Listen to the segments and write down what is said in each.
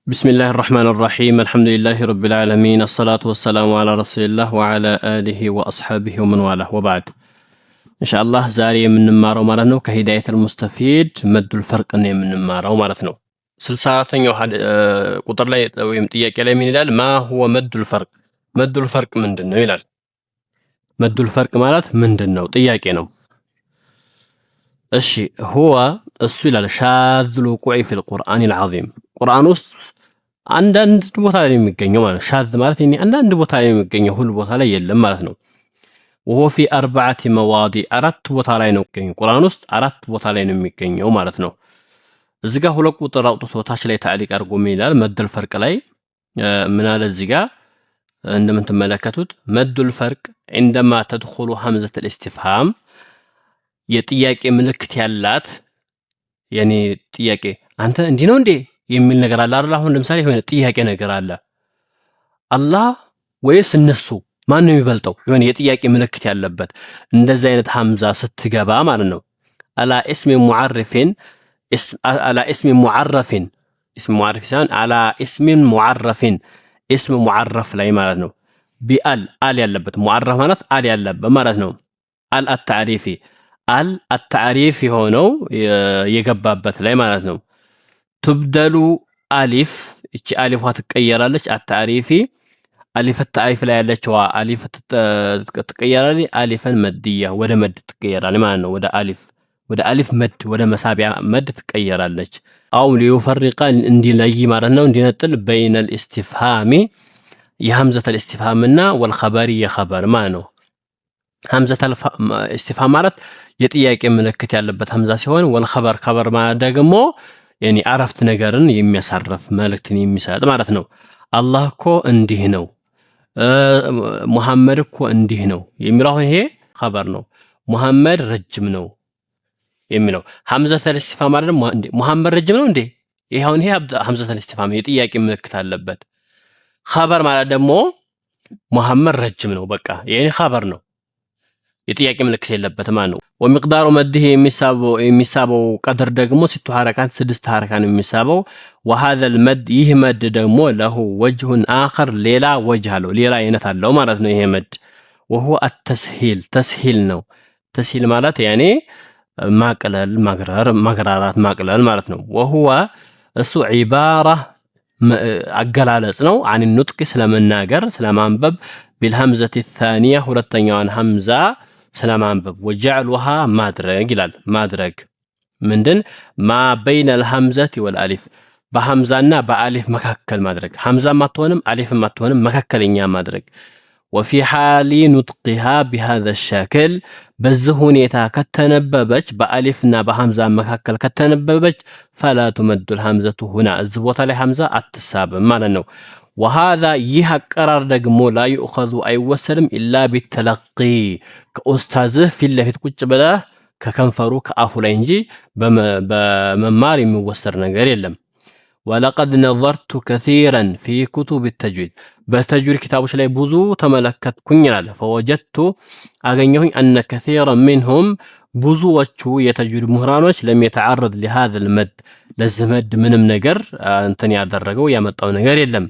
بسم الله الرحمن الرحيم الحمد لله رب العالمين الصلاة والسلام على رسول الله وعلى آله وأصحابه ومن والاه وبعد إن شاء الله زاري من مارو مالتنا كهداية المستفيد مد الفرق من مارو مالتنا سلسلة يوحد قطر لي ويم ጥያቄ ላይ ምን ይላል ما هو مد الفرق مد الفرق ምንድነው ይላል مد الفرق ማለት ምንድነው ጥያቄ ነው እሺ هو እሱ ይላል شاذ الوقوع في القرآن العظيم ቁርአን ውስጥ አንዳንድ ቦታ ላይ የሚገኘው ማለት ሻዝ ማለት አንዳንድ ቦታ ላይ የሚገኘው ሁሉ ቦታ ላይ የለም ማለት ነው وهو في 4 مواضع አራት ቦታ ላይ ነው የሚገኘው ቁርአን ውስጥ አራት ቦታ ላይ ነው የሚገኘው ማለት ነው እዚህ ጋር ሁለት ቁጥር አውጥቶ ታች ላይ ታዕሊቅ አድርጎ ምን ይላል መድል ፈርቅ ላይ ምን አለ እዚህ ጋር እንደምትመለከቱት መድል ፈርቅ عندما تدخل همزة الاستفهام የጥያቄ ምልክት ያላት يعني ጥያቄ አንተ እንዲህ ነው እንዴ የሚል ነገር አለ አይደል አሁን ለምሳሌ የሆነ ጥያቄ ነገር አለ አላህ ወይስ እነሱ ማን ነው የሚበልጠው የሆነ የጥያቄ ምልክት ያለበት እንደዚህ አይነት ሐምዛ ስትገባ ማለት ነው አላ اسم معرفين على اسم معرفين اسم معرف ሳይሆን على اسم معرفين اسم معرف ላይ ማለት ነው ቢአል አል ያለበት ሙዓረፍ ማለት አል ያለበት ማለት ነው አል التعريفي አል التعريفي ሆነው የገባበት ላይ ማለት ነው تبدل ألف إيش ألف هتتغيرالش التعريفي ألف التعريف لا يالچوا ألف تتغيرالي ألفا مدية ودا مد تتغيرالي معناه ودا ألف مد ودا مسابع مد تتغيرالش أو ليفرق اندي لاي معناه اندي نطل بين الاستفهام يهمزة الاستفهامنا والخبرية خبر معناه همزة الاستفهام ማለት የጥያቄ ምልክት ያለበት ሐምዛ ሲሆን والخبر خبر ማለት ደግሞ يعني عرفت ነገርን የሚያሳርፍ መልእክትን የሚሰጥ ማለት ነው አላህ እኮ እንዲህ ነው ሙሐመድ እኮ እንዲህ ነው የሚለው ይሄ خبر ነው ሙሐመድ ረጅም ነው የሚለው ሐምዘተ الاستفهام ማለት ሙሐመድ ረጅም ነው እንዴ ይሄውን ይሄ ሐምዘተ الاستفهام የጥያቄ ምልክት አለበት خبر ማለት ደግሞ ሙሐመድ ረጅም ነው በቃ ይሄ خبر ነው የጥያቄ ምልክት የለበት ማለት ነው ومقدار مده የሚሳበው ቀድር ደግሞ 6 ሐረካት 6 ሐረካን የሚሳበው وهذا المد ይህ መድ ደግሞ له وجه آخر ሌላ ወጅህ አለው ሌላ አይነት አለው ማለት ነው ይሄ መድ وهو التسهيل تسهيل ነው تسهيل ማለት يعني ማቅለል ማግራራት ማቅለል ማለት ነው وهو እሱ عبارة አገላለጽ ነው عن النطق ስለመናገር ስለማንበብ بالهمزة الثانية ሁለተኛዋን ሐምዛ ስለማንበብ وجعلها ማድረግ ይላል ማድረግ ምንድን ما بين الهمزة والالف በሐምዛና በአሊፍ መካከል ማድረግ ሐምዛ ማትሆንም አሊፍ ማትሆንም መካከለኛ ማድረግ وفي حال نطقها بهذا الشكل በዚህ ሁኔታ ከተነበበች በአሊፍና በሐምዛ መካከል ከተነበበች فلا تمد الهمزة هنا እዚህ ቦታ ላይ ሐምዛ አትሳብም ማለት ነው وهذا يحقرر ደግሞ لا يؤخذ አይወሰድም الا بالتلقي ከኡስታዝህ ፊት ለፊት ቁጭ ብለህ ከከንፈሩ ከአፉ ላይ እንጂ በመማር የሚወሰድ ነገር የለም ولقد نظرت كثيرا في كتب التجويد በተጅዊድ كتابዎች ላይ ብዙ ተመለከትኩኝ ይላል فوجدت አገኘሁኝ ان كثيرا منهم ብዙዎቹ የተጅዊድ ምሁራኖች ለም يتعرض لهذا المد ለዚህ መድ ምንም ነገር እንትን ያደረገው ያመጣው ነገር የለም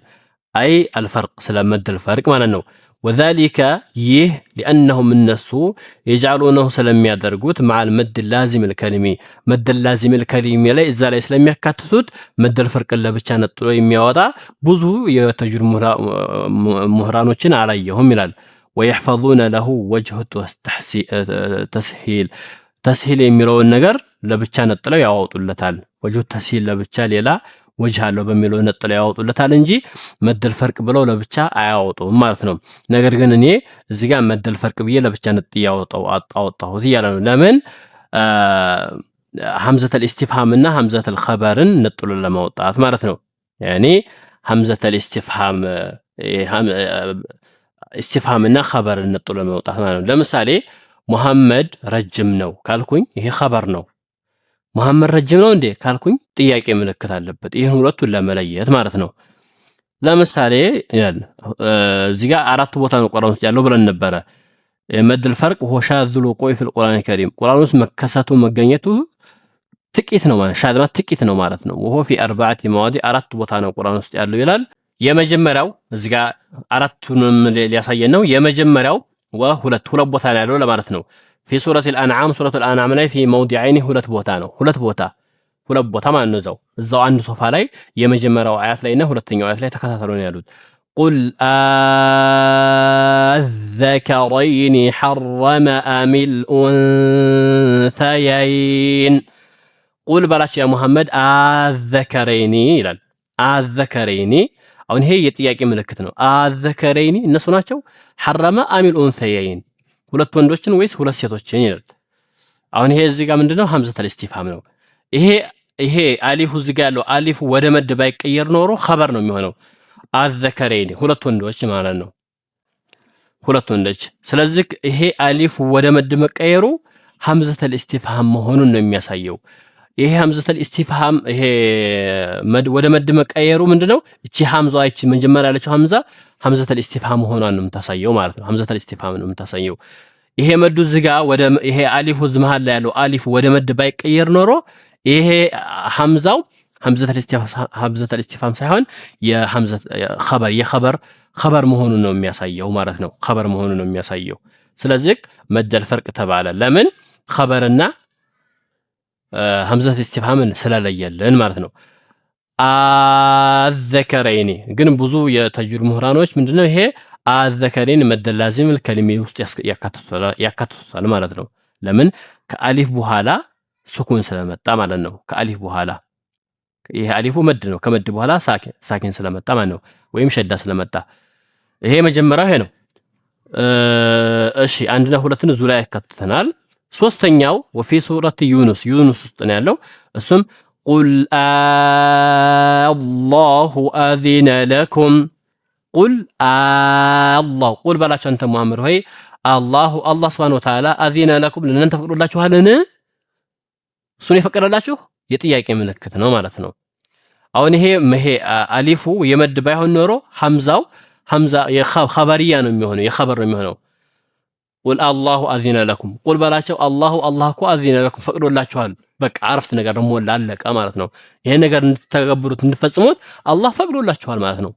أي الفرق سلام مد الفرق معناه وذلك يه لأنهم النسو يجعلونه سلام يدرجوت مع المد اللازم الكلمي مد اللازم الكلمي لا إذا لا إسلام يكتتوت مد الفرق اللي بتشان الطلوع ميوضع بزو يتجر مهرانوشين عليهم ملال ويحفظون له وجه تسهيل يميرو النجر لبتشان الطلوع يعوض اللتال وجه تسهيل لبتشال لا وجه አለው በሚለው ነጥላ ያወጡለታል እንጂ መደል ፈርቅ ብለው ለብቻ አያወጡም ማለት ነው ነገር ግን እኔ እዚህ ጋር መደል ፈርቅ ብዬ ለብቻ ነጥ ያወጣሁት ይያለ ነው ለምን ሐምዘተ الاستفهام እና ሐምዘተ الخبر ነጥሎ ለማውጣት ማለት ነው يعني ሐምዘተ الاستفهام استفهام እና خبر ነጥሎ ለማውጣት ማለት ነው ለምሳሌ ሙሐመድ ረጅም ነው ካልኩኝ ይሄ خبر ነው ሙሐመድ ረጅም ነው እንዴ ካልኩኝ ጥያቄ ምልክት አለበት ይሄን ሁለቱን ለመለየት ማለት ነው ለምሳሌ ይላል እዚህ ጋር አራት ቦታ ነው ቁርአን ውስጥ ያለው ብለን ነበር መድ الفرق هو شاذ الوقوع في القرآن الكريم ቁርአን ውስጥ መከሰቱ መገኘቱ ጥቂት ነው ማለት ሻድ ማለት ጥቂት ነው ማለት ነው። ወሆ ፊ አርባዓቲ መዋዲ አራት ቦታ ነው ቁርአን ውስጥ ያለው ይላል። የመጀመሪያው እዚህ ጋር አራቱንም ሊያሳየን ነው። የመጀመሪያው ሁለት ቦታ ላይ ያለው ለማለት ነው። ፊ ሱረቱል አንዓም ሱረቱል አንዓም ላይ ፊ መውዲዐይኒ ሁለት ቦታ ነው። ሁለት ቦታ ማለት ነው። እዛው አንድ ሶፋ ላይ የመጀመሪያው አያት ላይና ሁለተኛው አያት ላይ ተከታተሉ ነው ያሉት። ቁል አዘከረይኒ ሐረመ አሚል ኡንሰየይን ቁል በላቸው ያ ሙሐመድ አዘከረይኒ ይላል። አዘከረይኒ አሁን ይሄ የጥያቄ ምልክት ነው። አዘከረይኒ እነሱ ናቸው ሐረመ አሚል ኡንሰየይን ሁለት ወንዶችን ወይስ ሁለት ሴቶችን ይላል። አሁን ይሄ እዚህ ጋር ምንድነው ሐምዘቱል ኢስቲፍሃም ነው። ይሄ አሊፉ እዚህ ጋር ያለው አሊፉ ወደ መድ ባይቀየር ኖሮ ኸበር ነው የሚሆነው። አዘከረይኒ ሁለት ወንዶች ማለት ነው። ሁለት ወንዶች። ስለዚህ ይሄ አሊፉ ወደ መድ መቀየሩ ሐምዘቱል ኢስቲፍሃም መሆኑን ነው የሚያሳየው። ይሄ ሐምዘቱል ኢስቲፍሃም ይሄ ወደ መድ መቀየሩ ምንድነው? እቺ ሐምዛዋ እቺ መጀመሪያ ያለችው ሐምዘቱል ኢስቲፍሃም መሆኗን ነው የምታሳየው ማለት ነው። ሐምዘቱል ኢስቲፍሃም ነው የምታሳየው። ይሄ መዱ ዝጋ ይሄ አሊፉ ዝመሃል ላይ ያለው አሊፉ ወደ መድ ባይቀየር ኖሮ ይሄ ሐምዛው ሐምዘቱል ኢስቲፍሃም ሳይሆን የኸበር መሆኑን ነው የሚያሳየው ማለት ነው። ኸበር መሆኑን ነው የሚያሳየው። ስለዚህ መደል ፈርቅ ተባለ። ለምን? ኸበርና ሐምዘቱል ኢስቲፍሃምን ስለለየልን ማለት ነው። አዘከረይኒ ግን ብዙ የተጅዊድ ምሁራኖች ምንድነው ይሄ አዘከረይኒ መደል ላዚም ከሊሜ ውስጥ ያካትቱታል ማለት ነው። ለምን? ከአሊፍ በኋላ ሱኩን ስለመጣ ማለት ነው። ከአሊፍ በኋላ ይሄ አሊፉ መድ ነው። ከመድ በኋላ ሳኪን ስለመጣ ማለት ነው። ወይም ሸዳ ስለመጣ ይሄ መጀመሪያው ይሄ ነው። እሺ አንድና ሁለትን እዙ ላይ ያካትተናል። ሶስተኛው ወፊ ሱረት ዩኑስ ውስጥ ነው ያለው። እሱም ቁል አላሁ አዚነ ለኩም ቁል ቁል በላቸው አንተ ሙሐመድ ሆይ አላህ ሱብሓነሁ ወተዓላ አዚነ ለኩም ለእናንተ ፈቅዶላችኋልን? እሱን የፈቀደላችሁ የጥያቄ ምልክት ነው ማለት ነው። አሁን ይሄ አሊፉ የመድ ባይሆን ኖሮ ሐምዛ የኸበርያ ነው የሚሆነው፣ የኸበር ነው የሚሆነው። ቁል አላሁ አዚነ ለኩም ቁል በላቸው አላህ እኮ አዚነ ለኩም ፈቅዶላችኋል። በቃ አረፍት ነገር ደግሞ ላለቀ ማለት ነው። ይሄን ነገር እንድትተገብሩት እንድትፈጽሙት አላህ ፈቅዶላችኋል ማለት ነው።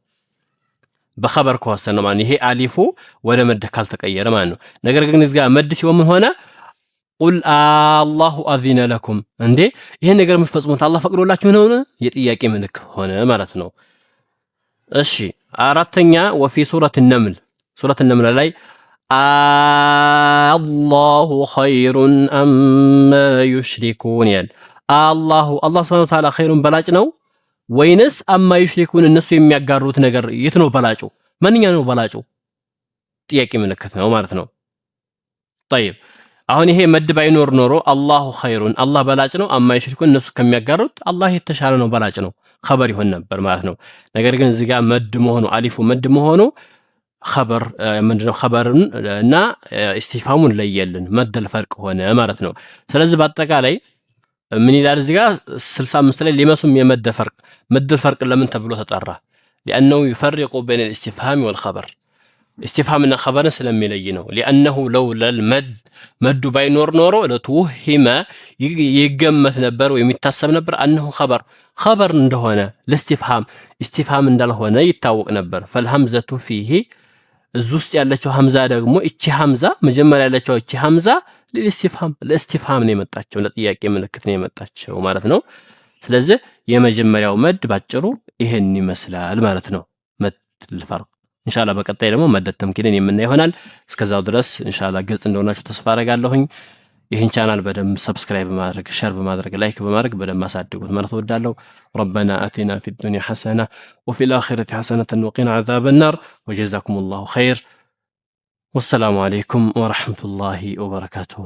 በኸበር ከወሰነ ማለት ይሄ አሊፉ ወደ መድ ካልተቀየረ ማለት ነው። ነገር ግን እዚህ ጋር መድ ሲሆን ምን ሆነ? ቁል አላሁ አዚነ ለኩም እንዴ ይሄን ነገር የምትፈጽሙት አላህ ፈቅዶላችሁ ነው? የጥያቄ ምልክት ሆነ ማለት ነው። እሺ አራተኛ ወፊ ሱረት ነምል ላይ አላሁ ኸይሩን አማ ዩሽሪኩን ይላል። አላህ ሱብሓነሁ ወተዓላ ኸይሩን በላጭ ነው ወይንስ አማ ዩሽሪኩን እነሱ የሚያጋሩት ነገር የት ነው በላጩ? ማንኛው ነው በላጩ? ጥያቄ ምልክት ነው ማለት ነው። طيب አሁን ይሄ መድ ባይኖር ኖሮ አላሁ ኸይሩን አላህ በላጭ ነው፣ አማ ዩሽሪኩን እነሱ ከሚያጋሩት አላህ የተሻለ ነው በላጭ ነው ኸበር ይሆን ነበር ማለት ነው። ነገር ግን እዚህ ጋር መድ መሆኑ አሊፉ መድ መሆኑ ኸበር ምንድነው? ኸበርን እና ኢስቲፍሃሙን ለየልን መደል ፈርቅ ሆነ ማለት ነው። ስለዚህ በአጠቃላይ ምን ይላል እዚህ ጋር 65 ላይ ሊመስም የመድ ፈርቅ ለምን ተብሎ ተጠራ? لأنه يفرق بين الاستفهام والخبر استفهامنا خبرن ስለሚለይ ነው። لأنه لولا المد መዱ ባይኖር ኖሮ ለተወሂመ ይገመት ነበር ወይ የሚታሰብ ነበር أنه خبر እንደሆነ ለኢስቲፍሃም እንዳልሆነ ይታወቅ ነበር። فالهمزة فيه እዚህ ውስጥ ያለችው ሐምዛ ደግሞ እቺ ሐምዛ መጀመሪያ ያለችው እቺ ሐምዛ ለኢስቲፍሃም ነው የመጣችው፣ ለጥያቄ ምልክት ነው የመጣችው ማለት ነው። ስለዚህ የመጀመሪያው መድ ባጭሩ ይሄን ይመስላል ማለት ነው። መድ ፈርቅ ኢንሻአላህ በቀጣይ ደግሞ መድ ተምኪንን የምናይ ይሆናል። እስከዛው ድረስ ኢንሻአላህ ግልጽ እንደሆናችሁ ተስፋ አደርጋለሁኝ። ይህን ቻናል በደንብ ሰብስክራይብ በማድረግ ሸር በማድረግ ላይክ በማድረግ በደንብ አሳድጉት ማለት እወዳለሁ። ረበና አቲና ፊ ዱንያ ሐሰና ወፊ ልአኺረቲ ሐሰነተን ወቂና ዐዛበ ናር ወጀዛኩም ላሁ ኸይር። ወሰላሙ አለይኩም ወረሕመቱላሂ ወበረካቱሁ።